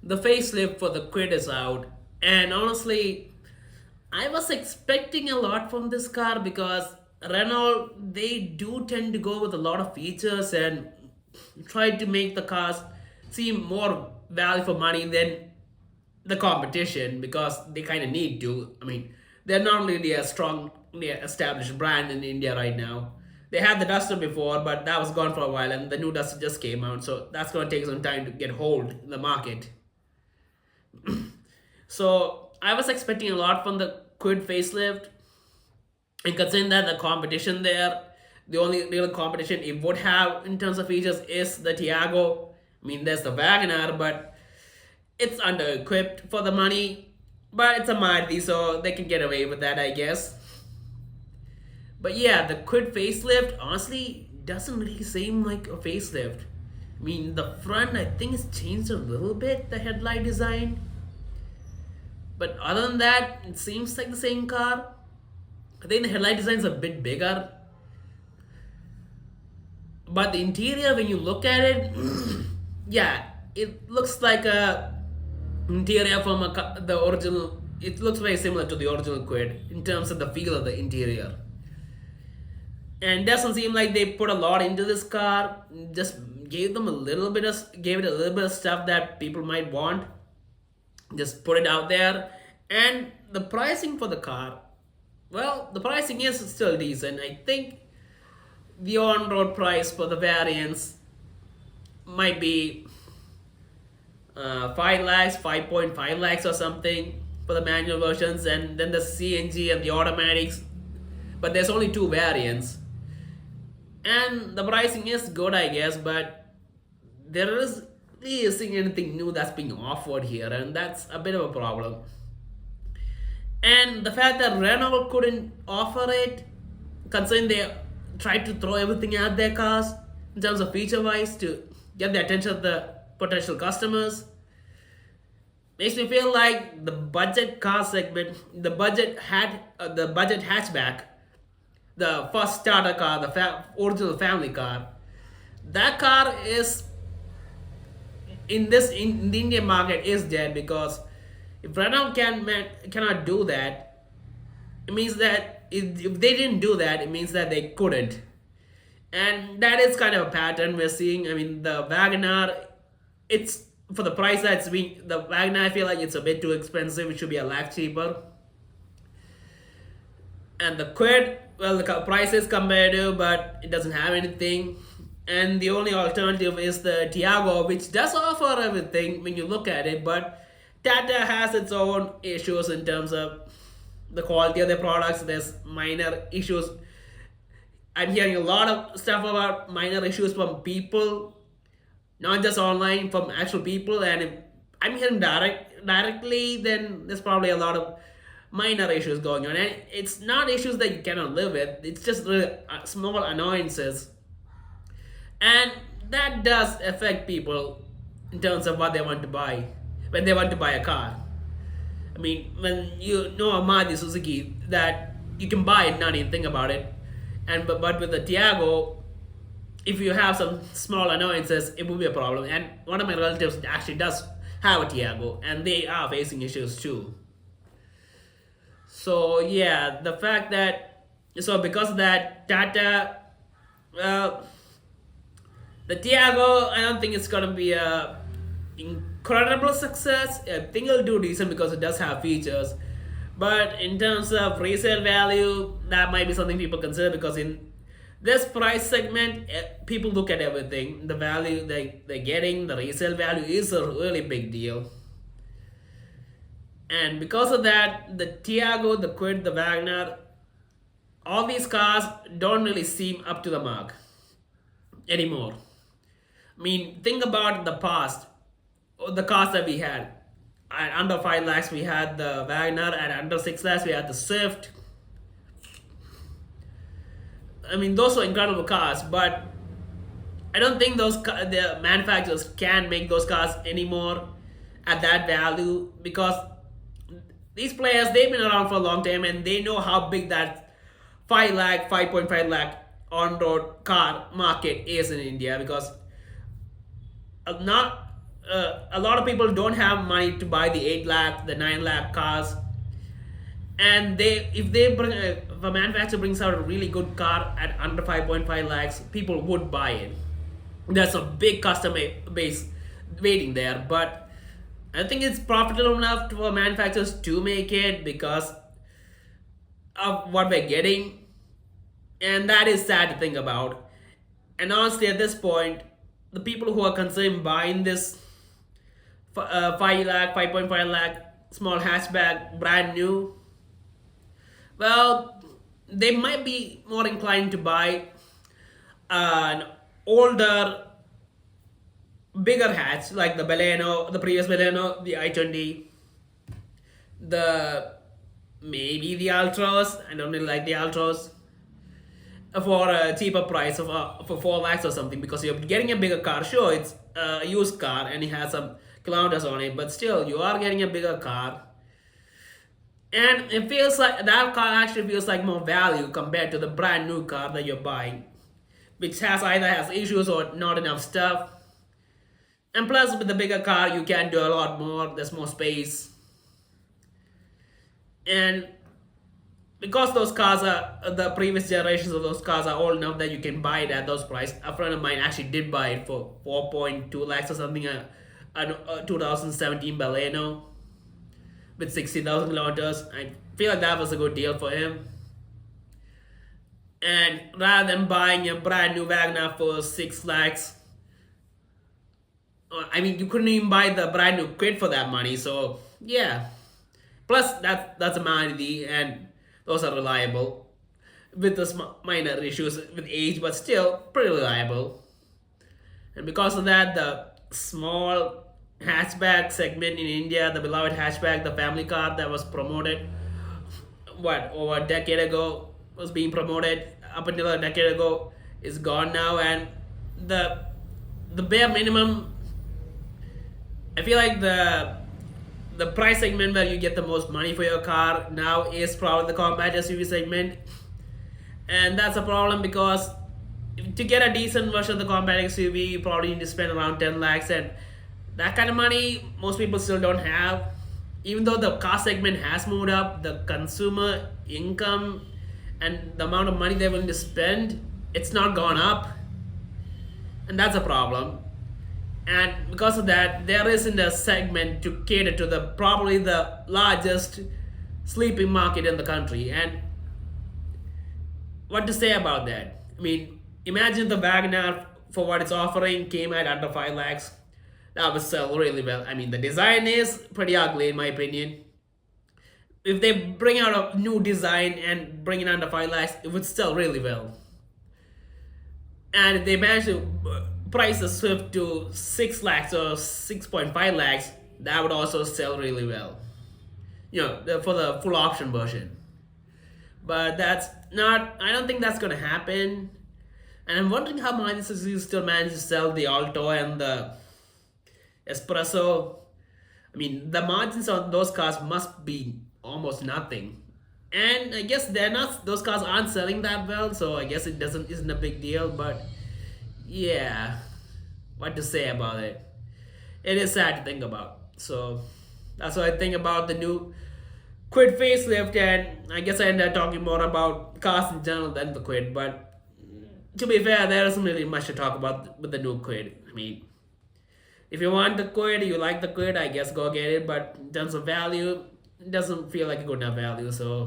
the facelift for the Kwid is out, and honestly, I was expecting a lot from this car because Renault they do tend to go with a lot of features and try to make the cars seem more value for money than the competition because they kind of need to. I mean, they're not really a strong established brand in India right now. They had the Duster before, but that was gone for a while, and the new Duster just came out, so that's going to take some time to get hold in the market. So I was expecting a lot from the Quid facelift, and considering that the competition there, the only real competition it would have in terms of features is the Tiago. I mean, there's the Wagoner, but it's under equipped for the money. But it's a Maruti, so they can get away with that, I guess. But yeah, the Quid facelift honestly doesn't really seem like a facelift. I mean, the front I think it's changed a little bit, the headlight design. But other than that, it seems like the same car. I think the headlight design is a bit bigger. But the interior, when you look at it, yeah, it looks like a interior from the original. It looks very similar to the original Quid in terms of the feel of the interior. And it doesn't seem like they put a lot into this car. Just gave it a little bit of stuff that people might want. Just put it out there. And the pricing for the car, well, the pricing is still decent. I think the on-road price for the variants might be 5 lakhs, 5.5 lakhs or something for the manual versions, and then the CNG and the automatics. But there's only two variants. And the pricing is good, I guess, but there isn't anything new that's being offered here, and that's a bit of a problem. And the fact that Renault couldn't offer it, considering they tried to throw everything at their cars in terms of feature wise to get the attention of the potential customers, makes me feel like the budget car segment, the budget hatchback, the first starter car, the original family car, that car is in the Indian market is dead because if Renault cannot do that, it means that if they didn't do that, it means that they couldn't, and that is kind of a pattern we're seeing. I mean, the Wagoner, it's for the price that's being the Wagoner. I feel like it's a bit too expensive. It should be a lakh cheaper. And the Quid, well, the price is competitive, but it doesn't have anything. And the only alternative is the Tiago, which does offer everything when you look at it, but Tata has its own issues in terms of the quality of their products. There's minor issues. I'm hearing a lot of stuff about minor issues from people, not just online, from actual people. And if I'm hearing directly, then there's probably a lot of minor issues going on. And it's not issues that you cannot live with. It's just really small annoyances, and that does affect people in terms of what they want to buy when they want to buy a car. I mean, when you know a Maruti Suzuki that you can buy it, not even think about it, and but with the Tiago, if you have some small annoyances, it will be a problem. And one of my relatives actually does have a Tiago, and they are facing issues too. So yeah, the fact that because of that, Tata, well, the Tiago, I don't think it's gonna be a incredible success. I think it'll do decent because it does have features. But in terms of resale value, that might be something people consider because in this price segment, people look at everything. The value they're getting, the resale value is a really big deal. And because of that, the Tiago, the Quid, the Wagner, all these cars don't really seem up to the mark anymore. I mean, think about the past, the cars that we had. At under 5 lakhs, we had the Wagner. At under 6 lakhs, we had the Swift. I mean, those were incredible cars, but I don't think the manufacturers can make those cars anymore at that value because these players, they've been around for a long time and they know how big that 5 lakh, 5.5 lakh on road car market is in India because not a lot of people don't have money to buy the 8 lakh, the 9 lakh cars, and they if they bring if a manufacturer brings out a really good car at under 5.5 lakhs, people would buy it. There's a big customer base waiting there, but I think it's profitable enough for manufacturers to make it because of what we're getting, and that is sad to think about. And honestly, at this point, the people who are considering buying this 5 lakh, 5.5 lakh small hatchback brand new, well, they might be more inclined to buy an older, bigger hatch like the Baleno, the previous Baleno, the i20, the maybe the Ultras. I don't really like the Ultras for a cheaper price of for 4 lakhs or something, because you're getting a bigger car. Sure, it's a used car and it has some kilometers on it, but still, you are getting a bigger car. And it feels like that car actually feels like more value compared to the brand new car that you're buying, which has either has issues or not enough stuff. And plus, with the bigger car, you can do a lot more. There's more space, and because those cars are the previous generations of those cars are old enough that you can buy it at those prices. A friend of mine actually did buy it for 4.2 lakhs or something. A 2017 Baleno with 60,000 kilometers. I feel like that was a good deal for him. And rather than buying a brand new Wagner for 6 lakhs, I mean, you couldn't even buy the brand new Kwid for that money. So yeah. Plus, that's a Maruti, and those are reliable with the minor issues with age, but still pretty reliable. And because of that, the small hatchback segment in India, the beloved hatchback, the family car that was promoted, over a decade ago, was being promoted up until a decade ago, is gone now, and the bare minimum. I feel like the price segment where you get the most money for your car now is probably the compact SUV segment, and that's a problem because to get a decent version of the compact SUV, you probably need to spend around 10 lakhs, and that kind of money most people still don't have. Even though the car segment has moved up, the consumer income and the amount of money they're willing to spend, it's not gone up, and that's a problem. And because of that, there isn't a segment to cater to the probably the largest sleeping market in the country. And what to say about that? I mean, imagine the Wagner for what it's offering came at under 5 lakhs. That would sell really well. I mean, the design is pretty ugly in my opinion. If they bring out a new design and bring it under 5 lakhs, it would sell really well. And if they manage to price the Swift to 6 lakhs or 6.5 lakhs, that would also sell really well. For the full option version. But that's not, I don't think that's gonna happen. And I'm wondering how Mazda still manage to sell the Alto and the Espresso. I mean, the margins on those cars must be almost nothing. And I guess those cars aren't selling that well, so I guess isn't a big deal, but yeah, what to say about it? It is sad to think about. So that's what I think about the new Kwid facelift, and I guess I ended up talking more about cars in general than the Kwid, but to be fair, there isn't really much to talk about with the new Kwid. I mean, if you want the Kwid, you like the Kwid, I guess go get it, but in terms of value, it doesn't feel like a good enough value, so